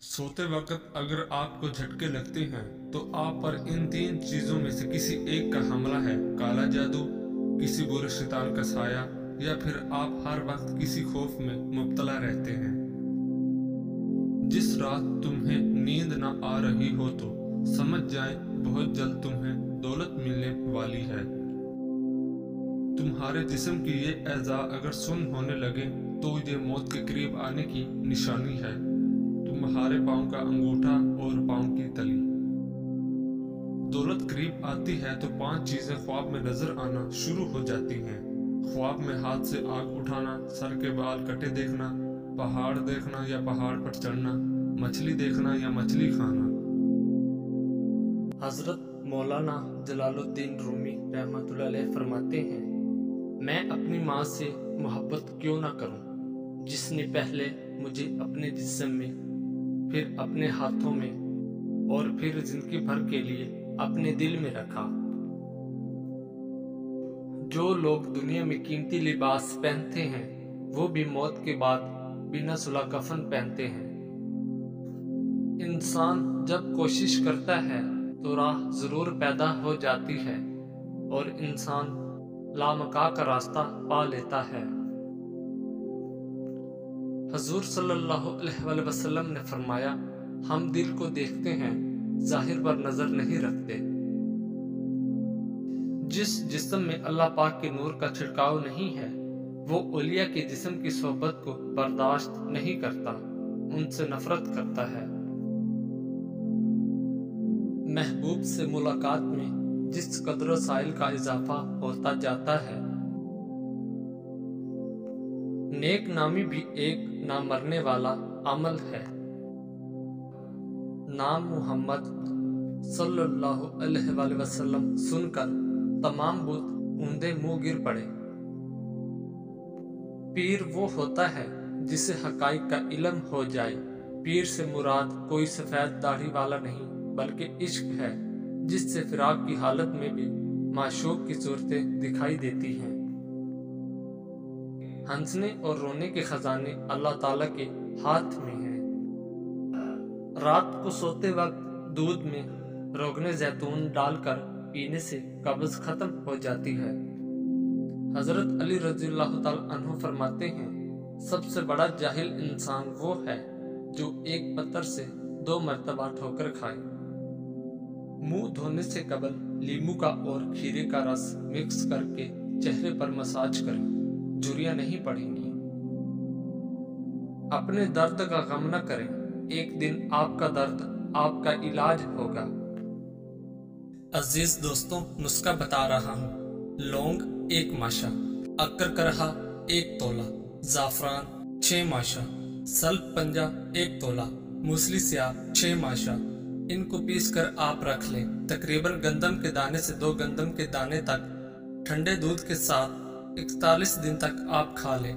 सोते वक्त अगर आपको झटके लगते हैं तो आप पर इन तीन चीजों में से किसी एक का हमला है। काला जादू, किसी बुरे शैतान का साया, या फिर आप हर वक्त किसी खौफ में मुब्तला रहते हैं। जिस रात तुम्हें नींद न आ रही हो तो समझ जाए बहुत जल्द तुम्हें दौलत मिलने वाली है। तुम्हारे जिस्म की ये एज़ा अगर सुन्न होने लगे तो ये मौत के करीब आने की निशानी है। तुम्हारे पाँव का अंगूठा और पाँव की तली। दौलत करीब आती है तो 5 चीजें ख्वाब में नजर आना शुरू हो जाती हैं। ख्वाब में हाथ से आग उठाना, सर के बाल कटे देखना, पहाड़ देखना या पहाड़ पर चढ़ना, मछली देखना या मछली खाना। हजरत मौलाना जलालुद्दीन रूमी रहमतुल्लाह अलैह फरमाते हैं, मैं अपनी माँ से मोहब्बत क्यों ना करूं, जिसने पहले मुझे अपने जिस्म में, फिर अपने हाथों में और फिर जिंदगी भर के लिए अपने दिल में रखा। जो लोग दुनिया में कीमती लिबास पहनते हैं वो भी मौत के बाद बिना सुलह कफन पहनते हैं। इंसान जब कोशिश करता है तो राह जरूर पैदा हो जाती है और इंसान लामका का रास्ता पा लेता है। हजूर सल्लल्लाहु अलैहि वसल्लम ने फरमाया, हम दिल को देखते हैं, जाहिर पर नजर नहीं रखते। जिस जिस्म में अल्लाह पाक के नूर का छिड़काव नहीं है वो औलिया के जिस्म की सोहबत को बर्दाश्त नहीं करता, उनसे नफरत करता है। महबूब से मुलाकात में जिस कदर साइल का इजाफा होता जाता है, नेक नामी भी एक ना मरने वाला अमल है। नाम मोहम्मद सल्लल्लाहु अलैहि वसल्लम सुनकर तमाम बुत ऊंधे मुंह गिर पड़े। पीर वो होता है जिसे हकाइक का इल्म हो जाए। पीर से मुराद कोई सफेद दाढ़ी वाला नहीं बल्कि इश्क है, जिससे फिराक की हालत में भी माशूक की सूरतें दिखाई देती हैं। हंसने और रोने के खजाने अल्लाह ताला के हाथ में हैं। रात को सोते वक्त दूध में रोगने जैतून डालकर पीने से कब्ज खत्म हो जाती है। हजरत अली रज़ियल्लाहु ताला अन्हु फरमाते हैं, सबसे बड़ा जाहिल इंसान वो है जो एक पत्थर से 2 मरतबा ठोकर खाए। मुंह धोने से कबल लींबू का और खीरे का रस मिक्स करके चेहरे पर मसाज करें, झुर्रियां नहीं पड़ेंगी। अपने दर्द का गम न करें, एक दिन आपका दर्द आपका इलाज होगा। अजीज दोस्तों, नुस्खा बता रहा हूँ। लौंग 1 माशा, अक्कर करहा 1 तोला, जाफरान 6 माशा, सल्फ पंजा 1 तोला, मूसली स्याह 6 माशा। इनको पीस कर आप रख लें। तकरीबन गंदम के दाने से 2 गंदम के दाने तक ठंडे दूध के साथ 41 दिन तक आप खा लें।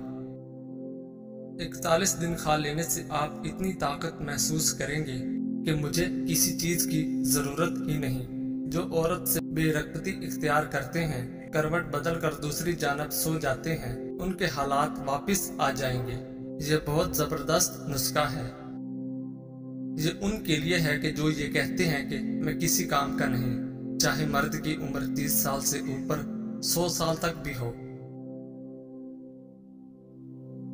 41 दिन खा लेने से आप इतनी ताकत महसूस करेंगे कि मुझे किसी चीज की जरूरत ही नहीं। जो औरत से बेरगबती इख्तियार करते हैं, करवट बदल कर दूसरी जानब सो जाते हैं, उनके हालात वापस आ जाएंगे। ये बहुत जबरदस्त नुस्खा है। ये उनके लिए है कि जो ये कहते हैं कि मैं किसी काम का नहीं, चाहे मर्द की उम्र 30 साल से ऊपर 100 साल तक भी हो।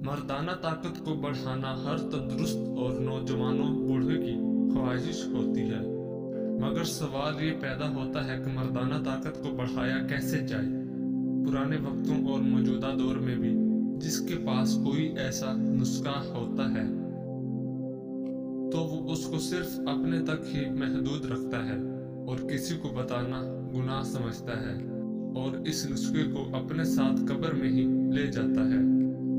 मर्दाना ताकत को बढ़ाना हर तंदुरुस्त और नौजवानों बूढ़े की ख्वाहिश होती है, मगर सवाल ये पैदा होता है कि मर्दाना ताकत को बढ़ाया कैसे जाए। पुराने वक्तों और मौजूदा दौर में भी जिसके पास कोई ऐसा नुस्खा होता है तो वो उसको सिर्फ अपने तक ही महदूद रखता है और किसी को बताना गुनाह समझता है और इस नुस्खे को अपने साथ कब्र में ही ले जाता है।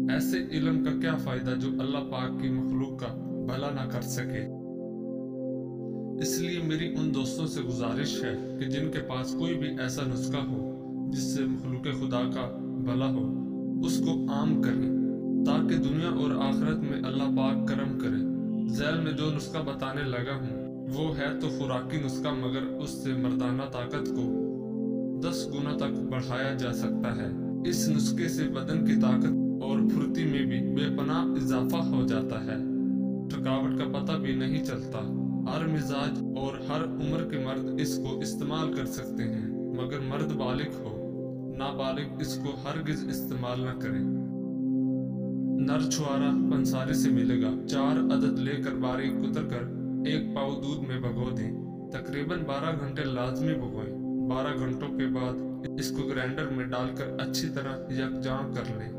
ऐसे इल्म का क्या फायदा जो अल्लाह पाक की मखलूक का भला ना कर सके। इसलिए मेरी उन दोस्तों से गुजारिश है कि जिनके पास कोई भी ऐसा नुस्खा हो जिससे मखलूक खुदा का भला हो, उसको आम करें ताकि दुनिया और आखिरत में अल्लाह पाक करम करे। झैल में जो नुस्खा बताने लगा हूँ वो है तो खुराकी नुस्खा, मगर उससे मर्दाना ताकत को 10 गुना तक बढ़ाया जा सकता है। इस नुस्खे से बदन की ताकत और फुर्ती में भी बेपनाह इजाफा हो जाता है। थकावट का पता भी नहीं चलता। हर मिजाज और हर उम्र के मर्द इसको इस्तेमाल कर सकते हैं, मगर मर्द बालिग हो, नाबालिग इसको हरगिज इस्तेमाल न करें। नर छुआरा पंसारी से मिलेगा। 4 अदद लेकर बारीक कुतर कर 1 पाव दूध में भिगो दें। तकरीबन 12 घंटे लाजमी भिगोएं। 12 घंटों के बाद इसको ग्राइंडर में डालकर अच्छी तरह यकजां कर लें।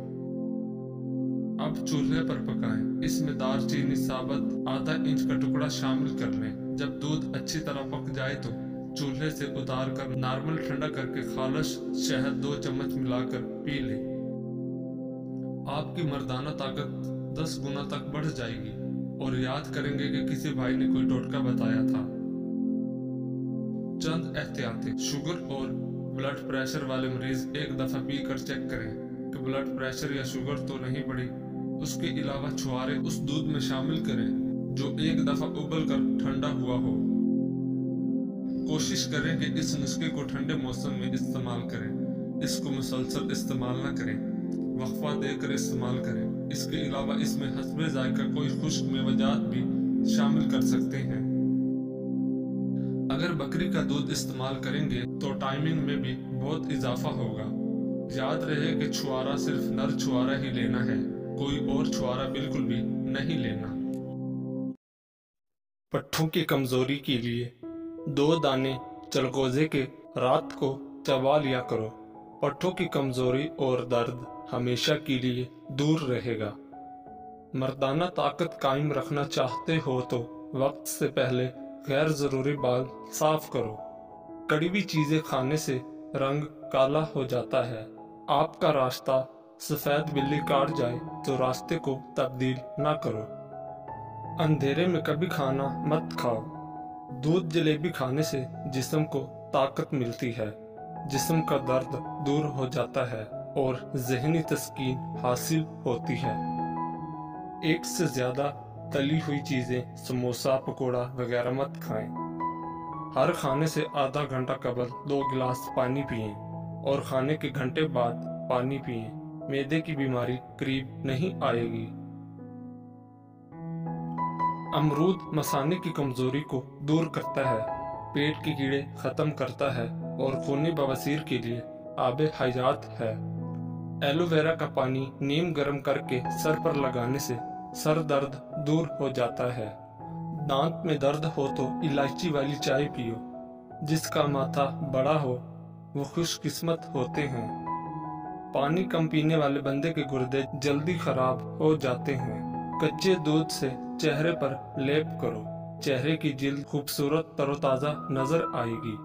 अब चूल्हे पर पकाएं। इसमें दालचीनी साबुत आधा इंच का टुकड़ा शामिल कर लें। जब दूध अच्छी तरह पक जाए तो चूल्हे से उतार कर नॉर्मल ठंडा करके खालिश शहद 2 चम्मच मिलाकर पी लें। आपकी मर्दाना ताकत 10 गुना तक बढ़ जाएगी और याद करेंगे कि किसी भाई ने कोई टोटका बताया था। चंद एहतियातें। शुगर और ब्लड प्रेशर वाले मरीज एक दफा पी कर चेक करें कि ब्लड प्रेशर या शुगर तो नहीं बढ़ी। उसके अलावा छुआरे उस दूध में शामिल करें जो एक दफा उबल कर ठंडा हुआ हो। कोशिश करें कि इस नुस्खे को ठंडे मौसम में इस्तेमाल करें। इसको मुसलसल इस्तेमाल न करें, वक्फा देकर इस्तेमाल करें। इसके अलावा इसमें हस्बे जायका कोई खुश्क मेवजात भी शामिल कर सकते हैं। अगर बकरी का दूध इस्तेमाल करेंगे तो टाइमिंग में भी बहुत इजाफा होगा। याद रहे कि छुआरा सिर्फ नर छुआरा ही लेना है, कोई और छुआरा बिल्कुल भी नहीं लेना। पट्ठों की कमजोरी के लिए 2 दाने चलगोजे के रात को चबा लिया करो। पट्ठों की कमजोरी और दर्द हमेशा के लिए दूर रहेगा। मर्दाना ताकत कायम रखना चाहते हो तो वक्त से पहले गैर जरूरी बाल साफ करो। कड़वी चीजें खाने से रंग काला हो जाता है। आपका रास्ता सफेद बिल्ली काट जाए तो रास्ते को तब्दील ना करो। अंधेरे में कभी खाना मत खाओ। दूध जलेबी खाने से जिस्म को ताकत मिलती है, जिस्म का दर्द दूर हो जाता है और ज़हनी तस्कीन हासिल होती है। एक से ज्यादा तली हुई चीजें, समोसा, पकोड़ा वगैरह मत खाएं। हर खाने से आधा घंटा कबल 2 गिलास पानी पिएं और खाने के घंटे बाद पानी पिएं। मैदे की बीमारी करीब नहीं आएगी। अमरूद मसाने की कमजोरी को दूर करता है, पेट के कीड़े खत्म करता है और खूनी बवासीर के लिए आबे हयात है। एलोवेरा का पानी नीम गर्म करके सर पर लगाने से सर दर्द दूर हो जाता है। दांत में दर्द हो तो इलायची वाली चाय पियो। जिसका माथा बड़ा हो वो खुशकिस्मत होते हैं। पानी कम पीने वाले बंदे के गुर्दे जल्दी खराब हो जाते हैं। कच्चे दूध से चेहरे पर लेप करो, चेहरे की जिल्द खूबसूरत तरोताजा नजर आएगी।